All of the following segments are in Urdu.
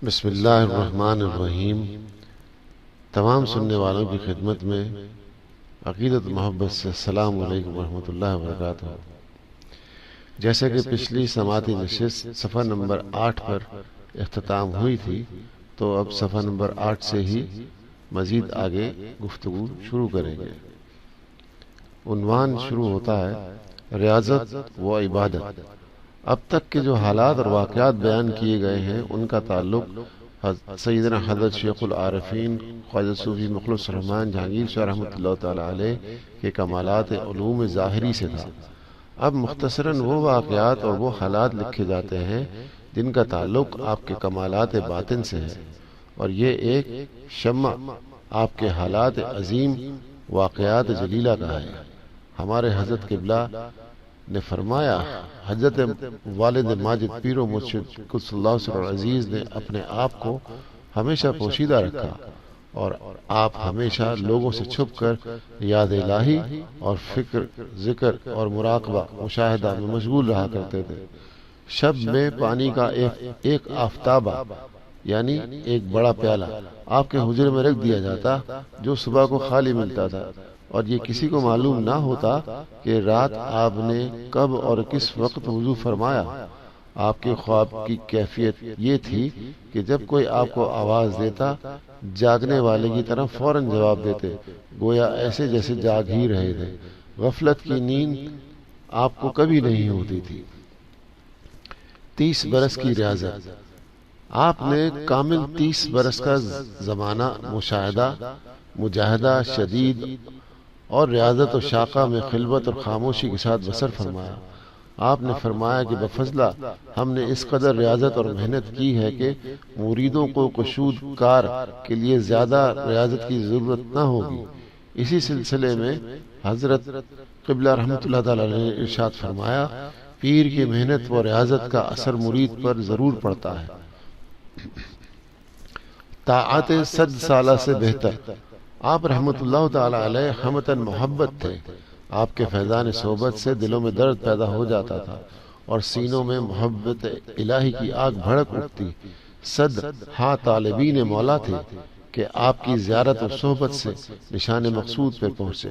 بسم اللہ الرحمن الرحیم۔ تمام سننے والوں کی خدمت میں عقیدت محبت سے السلام علیکم ورحمۃ اللہ وبرکاتہ۔ جیسا کہ پچھلی سماعتی نشست صفحہ نمبر 8 پر اختتام ہوئی تھی، تو اب صفحہ نمبر 8 سے ہی مزید آگے گفتگو شروع کریں گے۔ عنوان شروع ہوتا ہے ریاضت و عبادت۔ اب تک کے جو حالات اور واقعات بیان کیے گئے ہیں ان کا تعلق سیدنا حضرت شیخ العارفین خواجہ صوفی مخلص الرحمن جہانگیر شاہ رحمۃ اللہ تعالی علیہ کے کمالات علوم ظاہری سے تھا۔ اب مختصراً وہ واقعات اور وہ حالات لکھے جاتے ہیں جن کا تعلق آپ کے کمالات باطن سے ہے، اور یہ ایک شمع آپ کے حالات عظیم واقعات جلیلہ کا ہے۔ ہمارے حضرت قبلہ نے فرمایا، حضرت والد ماجد پیر و مرشد قدس اللہ سر العزیز نے اپنے آپ کو ہمیشہ پوشیدہ رکھا، اور آپ ہمیشہ لوگوں سے چھپ کر یاد الہی اور فکر، ذکر اور مراقبہ مشاہدہ میں مشغول رہا کرتے تھے۔ شب میں پانی کا ایک آفتابہ یعنی ایک بڑا پیالہ آپ کے حجرے میں رکھ دیا جاتا جو صبح کو خالی ملتا تھا، اور یہ کسی کو معلوم نہ ہوتا کہ رات آپ نے کب اور کس وقت وضو فرمایا۔ آپ کے خواب کی کیفیت یہ تھی کہ جب کوئی آپ کو آواز دیتا، جاگنے والے کی طرح فوراً جواب دیتے، گویا ایسے جیسے جاگ ہی رہے تھے۔ غفلت کی نیند آپ کو کبھی نہیں ہوتی تھی۔ 30 برس کی ریاضت۔ آپ نے کامل 30 برس کا زمانہ مشاہدہ، مجاہدہ شدید اور ریاضت و شاقہ میں خلوت اور خاموشی کے ساتھ بسر فرمایا۔ آپ نے فرمایا کہ بفضلہ ہم نے اس قدر ریاضت اور محنت کی ہے کہ مریدوں کو قشود کار کے لیے زیادہ ریاضت کی ضرورت نہ ہوگی۔ اسی سلسلے میں حضرت قبلہ رحمۃ اللہ تعالی نے ارشاد فرمایا، پیر کی محنت و ریاضت کا اثر مرید پر ضرور پڑتا ہے۔ طاعت 100 سالہ سے بہتر۔ آپ رحمۃ اللہ تعالی علیہ ہمتاً محبت تھے۔ آپ کے فیضان صحبت سے دلوں میں درد پیدا ہو جاتا تھا اور سینوں میں محبت الہی کی آگ بھڑک اٹھتی۔ 100 ہاں طالبین مولا تھے کہ آپ کی زیارت و صحبت سے نشان مقصود پہ پہنچے،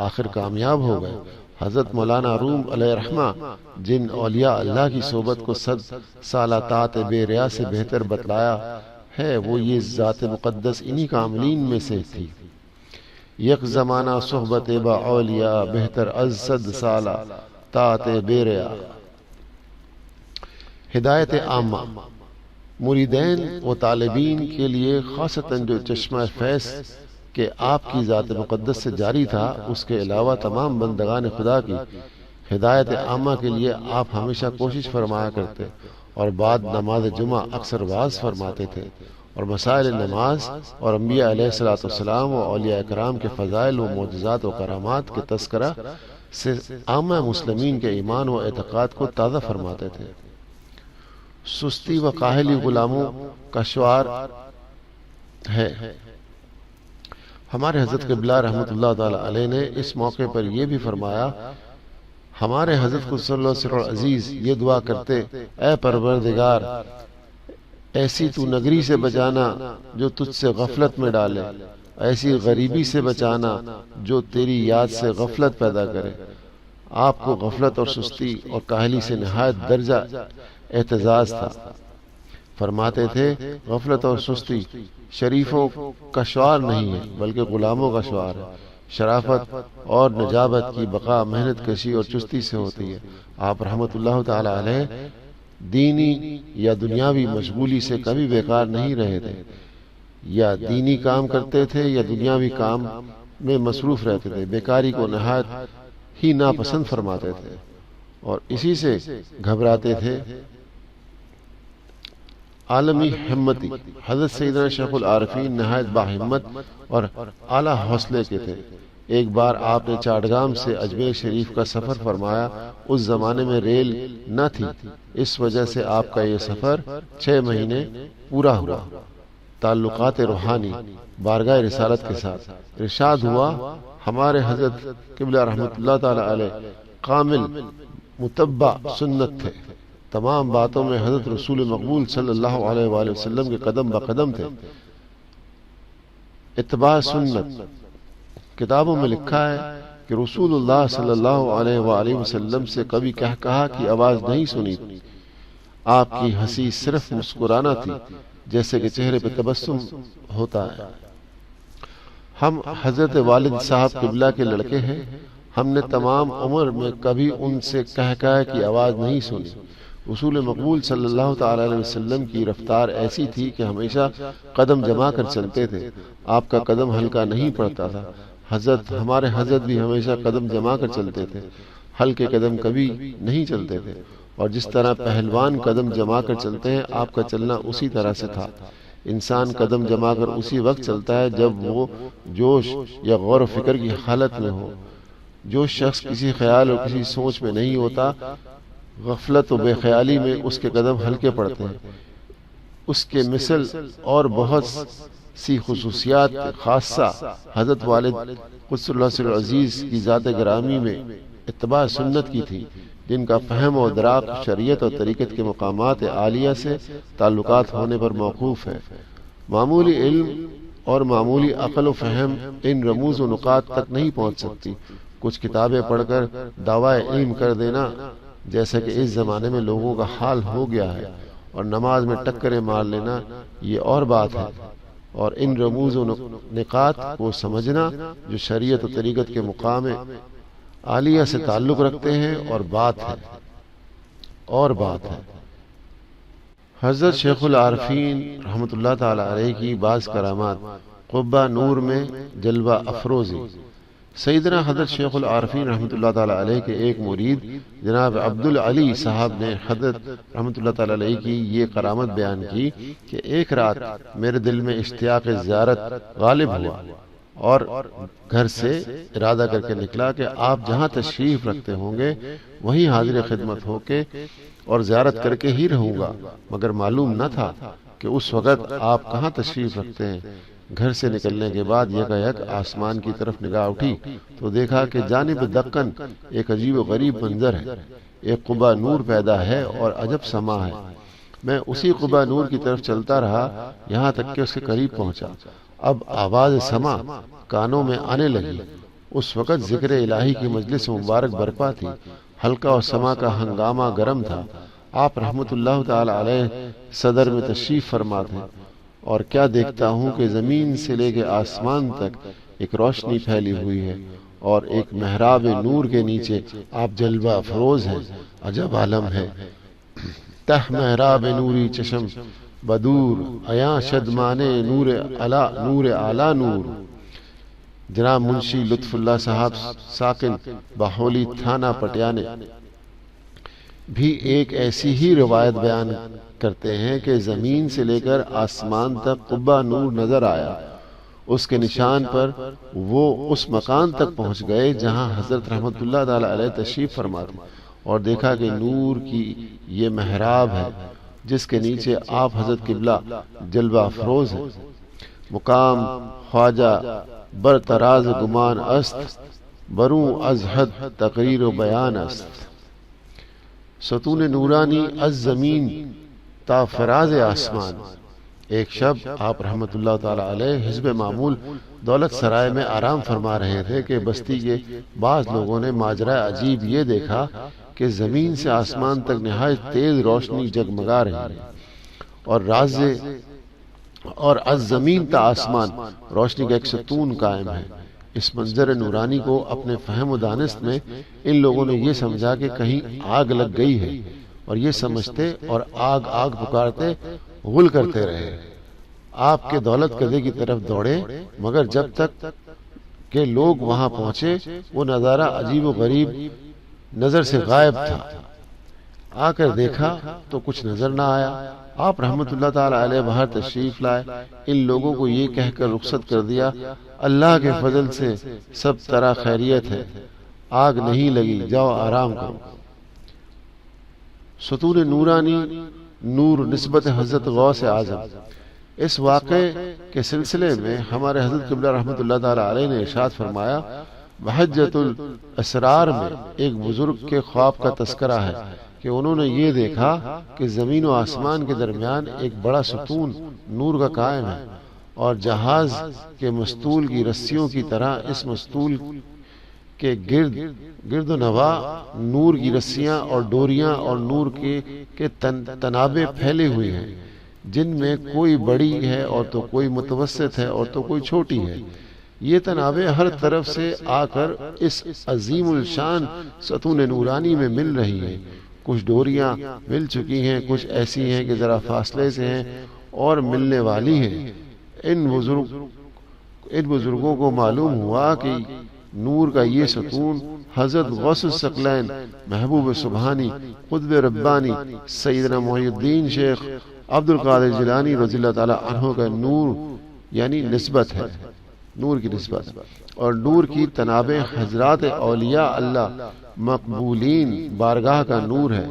آخر کامیاب ہو گئے۔ حضرت مولانا روم علیہ رحمہ جن اولیاء اللہ کی صحبت کو 100 سالہ طاعت بے ریا سے بہتر بتلایا ہے، وہ یہ ذات مقدس انہی کاملین میں سے تھی۔ یک زمانہ صحبت با اولیاء بہتر از 100 سالہ طاعت بے ریا۔ ہدایت عامہ۔ مریدین و طالبین کے لیے خاصتاً جو چشمہ فیض کہ آپ کی ذات مقدس سے جاری تھا، اس کے علاوہ تمام بندگان خدا کی ہدایت عامہ کے لیے آپ ہمیشہ کوشش فرمایا کرتے، اور بعد نماز جمعہ اکثر واعظ فرماتے تھے، اور مسائل نماز اور انبیاء علیہ الصلوۃ والسلام و اولیاء کرام کے فضائل و معجزات و کرامات کے تذکرہ سے عامہ مسلمین کے ایمان و اعتقاد کو تازہ فرماتے تھے۔ سستی و کاہلی غلاموں کا شعار ہے۔ ہمارے حضرت قبلہ رحمۃ اللہ تعالی علیہ نے اس موقع پر یہ بھی فرمایا، ہمارے حضرت قدس اللہ سر العزیز یہ دعا کرتے، اے پروردگار، ایسی تو نگری سے بچانا جو تجھ سے غفلت میں ڈالے، ایسی غریبی سے بچانا جو تیری یاد سے غفلت پیدا کرے۔ آپ کو غفلت اور سستی اور کاہلی سے نہایت درجہ اعتزاز تھا۔ فرماتے تھے، غفلت اور سستی شریفوں کا شعار نہیں ہے بلکہ غلاموں کا شعار ہے۔ شرافت اور نجابت کی بقا محنت کشی اور چستی سے ہوتی ہے۔ آپ رحمۃ اللہ تعالی علیہ دینی یا دنیاوی مشغولی سے کبھی بیکار نہیں رہے تھے، یا دینی کام کرتے تھے یا دنیاوی کام میں مصروف رہتے تھے۔ بیکاری کو نہایت ہی ناپسند فرماتے تھے اور اسی سے گھبراتے تھے۔ عالمی ہمتی۔ حضرت سیدنا شیخ العارفین نہایت باہمت اور اعلیٰ حوصلے کے تھے۔ ایک بار آپ نے چاٹگام سے اجمیر شریف کا سفر فرمایا۔ اس زمانے میں ریل نہ تھی، اس وجہ سے آپ کا یہ سفر 6 مہینے پورا ہوا۔ تعلقات روحانی بارگاہ رسالت کے ساتھ ارشاد ہوا، ہمارے حضرت قبلہ رحمۃ اللہ تعالی علیہ کامل متبع سنت تھے۔ تمام باتوں میں حضرت رسول مقبول صلی اللہ علیہ وآلہ وسلم کے قدم بقدم تھے۔ اتباع سنت، کتابوں میں لکھا ہے کہ رسول اللہ صلی اللہ علیہ وآلہ وسلم سے کبھی کہا کی آواز نہیں سنی۔ آپ کی ہنسی صرف مسکرانا تھی، جیسے کہ چہرے پہ تبسم ہوتا ہے۔ ہم حضرت والد صاحب قبلہ کے لڑکے ہیں، ہم نے تمام عمر میں کبھی ان سے کہا کی آواز نہیں سنی۔ رسول مقبول صلی اللہ تعالی علیہ وسلم کی رفتار ایسی تھی کہ ہمیشہ قدم جما کر چلتے تھے، آپ کا قدم ہلکا نہیں پڑتا تھا۔ ہمارے حضرت بھی ہمیشہ قدم جما کر چلتے تھے، ہلکے قدم کبھی نہیں چلتے تھے، اور جس طرح پہلوان قدم جما کر چلتے ہیں آپ کا چلنا اسی طرح سے تھا۔ انسان قدم جما کر اسی وقت چلتا ہے جب وہ جوش یا غور و فکر کی حالت میں ہو۔ جو شخص کسی خیال اور کسی سوچ میں نہیں ہوتا، غفلت و بے خیالی میں اس کے قدم ہلکے پڑتے ہیں۔ اس کے مثل اور بہت سی خصوصیات خاصہ حضرت والد قدس اللہ سر عزیز کی ذات گرامی میں اتباع سنت کی تھی، جن کا فہم و ادراک شریعت اور طریقت کے مقامات عالیہ سے تعلقات ہونے پر موقوف ہے۔ معمولی علم اور معمولی عقل و فہم ان رموز و نقاط تک نہیں پہنچ سکتی۔ کچھ کتابیں پڑھ کر دعوی علم کر دینا، جیسا کہ اس زمانے میں لوگوں کا حال ہو گیا ہے، اور نماز میں ٹکریں مار لینا، یہ اور بات ہے۔ اور ان رموز و نقاط کو سمجھنا جو شریعت و طریقت کے مقام عالیہ سے تعلق رکھتے ہیں اور بات ہے۔ حضرت شیخ العارفین رحمۃ اللہ تعالی علیہ کی بعض کرامات، قبہ نور میں جلوہ افروزی۔ سیدنا حضرت شیخ العارفین رحمۃ اللہ تعالی علیہ کے ایک مرید جناب عبدالعلی صاحب نے حضرت رحمۃ اللہ تعالی علیہ کی یہ کرامت بیان کی کہ ایک رات میرے دل میں اشتیاق زیارت غالب ہوا، اور گھر سے ارادہ کر کے نکلا کہ آپ جہاں تشریف رکھتے ہوں گے وہیں حاضر خدمت ہو کے اور زیارت کر کے ہی رہوں گا، مگر معلوم نہ تھا کہ اس وقت آپ کہاں تشریف رکھتے ہیں۔ گھر سے نکلنے کے بعد یکایک آسمان کی طرف نگاہ اٹھی تو دیکھا کہ جانب دکن ایک عجیب و غریب منظر ہے، ایک قبہ نور پیدا ہے اور عجب سما ہے۔ میں اسی قبہ نور کی طرف چلتا رہا یہاں تک کہ اس کے قریب پہنچا۔ اب آواز سما کانوں میں آنے لگی۔ اس وقت ذکر الہی کی مجلس مبارک برپا تھی، ہلکا اور سما کا ہنگامہ گرم تھا۔ آپ رحمت اللہ تعالی علیہ صدر میں تشریف فرما تھے، اور کیا دیکھتا ہوں کہ زمین سے لے کے آسمان تک ایک روشنی پھیلی ہوئی ہے، اور ایک محراب نور کے نیچے آپ جلوہ افروز ہیں۔ عجب عالم ہے۔ تہ محراب نوری چشم بدور، ایاں شدمانے نور اعلی نور۔ جناب منشی لطف اللہ صاحب ساکن باہولی تھانہ پٹیانے بھی ایک ایسی ہی روایت بیان کرتے ہیں کہ زمین سے لے کر آسمان تک قبہ نور نظر آیا۔ اس کے نشان پر وہ اس مکان تک پہنچ گئے جہاں حضرت رحمت اللہ تعالی علیہ تشریف فرما تھے، اور دیکھا کہ نور کی یہ محراب ہے جس کے نیچے آپ حضرت قبلہ جلوہ افروز ہیں۔ مقام خواجہ بر تراز گمان است، بروں از حد تقریر و بیان است۔ ستون نورانی از زمین تا فراز آسمان۔ ایک شب آپ رحمت اللہ تعالی علیہ حزب معمول دولت سرائے میں آرام فرما رہے تھے کہ بستی کے بعض لوگوں نے ماجرا عجیب یہ دیکھا کہ زمین سے آسمان تک نہایت تیز روشنی جگمگا رہی ہے، اور از زمین تا آسمان روشنی کا ایک ستون قائم ہے۔ اس منظر نورانی کو اپنے فہم و دانست میں ان لوگوں نے یہ سمجھا کہ کہیں آگ لگ گئی ہے، اور یہ سمجھتے اور آگ پکارتے غل کرتے رہے۔ آپ کے دولت قدے کی طرف دوڑے، مگر جب تک کہ لوگ وہاں پہنچے وہ نظارہ عجیب و غریب نظر سے غائب تھا۔ آ کر دیکھا تو کچھ نظر نہ آیا۔ آپ رحمت اللہ تعالی علیہ باہر تشریف لائے، ان لوگوں کو یہ کہہ کر رخصت کر دیا، اللہ کے فضل سے سب طرح خیریت ہے، آگ نہیں لگی، جاؤ آرام کرو۔ ستون نورانی نور نسبت حضرت غوث اعظم۔ اس واقعے کے سلسلے میں ہمارے حضرت قبلہ رحمت اللہ تعالی علیہ نے ارشاد فرمایا، بحجۃ الاسرار میں ایک بزرگ کے خواب کا تذکرہ ہے۔ کہ انہوں نے یہ دیکھا کہ زمین و آسمان کے درمیان ایک بڑا ستون نور کا قائم ہے، اور جہاز کے مستول کی رسیوں کی طرح اس مستول کے گرد و نواح نور کی رسیاں اور ڈوریاں اور نور کے تنابیں پھیلے ہوئے ہیں، جن میں کوئی بڑی ہے اور تو کوئی متوسط ہے اور تو کوئی چھوٹی ہے۔ یہ تنابیں ہر طرف سے آ کر اس عظیم الشان ستون نورانی میں مل رہی ہیں۔ کچھ ڈوریاں مل چکی ہیں، کچھ ایسی ہیں کہ ذرا فاصلے سے ہیں اور ملنے والی ہیں۔ ان بزرگوں کو معلوم ہوا کہ نور کا یہ ستون حضرت غوث الثقلین محبوب سبحانی قطب ربانی سیدنا محی الدین شیخ عبد القادر جیلانی رضی اللہ تعالی عنہ کا نور یعنی نسبت ہے، نور کی نسبت، اور نور کی تنابیں حضرات اولیاء اللہ مقبولین بارگاہ کا نور ہے۔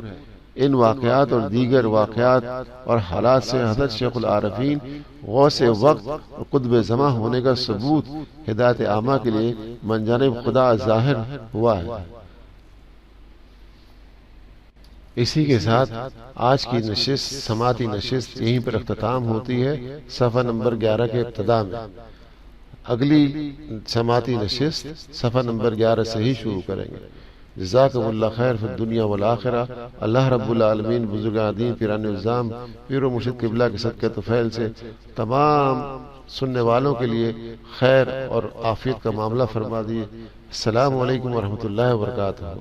ان واقعات اور دیگر واقعات اور حالات سے حضرت شیخ العارفین غوث وقت اور قطب زماں ہونے کا ثبوت ہدایت عامہ کے لیے من جانب خدا ظاہر ہوا ہے۔ اسی کے ساتھ آج کی نشست سماعتی نشست یہیں پر اختتام ہوتی ہے، صفحہ نمبر 11 کے ابتدا میں۔ اگلی سماعتی نشست صفحہ نمبر 11 سے ہی شروع کریں گے۔ جزاکم اللہ خیر فی الدنیا والآخرہ۔ اللہ رب العالمین بزرگان دین پیران نظام پیر و مرشد قبلہ کے صدقہ طفیل سے تمام سننے والوں کے لیے خیر اور عافیت کا معاملہ فرما دیے۔ السلام علیکم ورحمۃ اللہ وبرکاتہ۔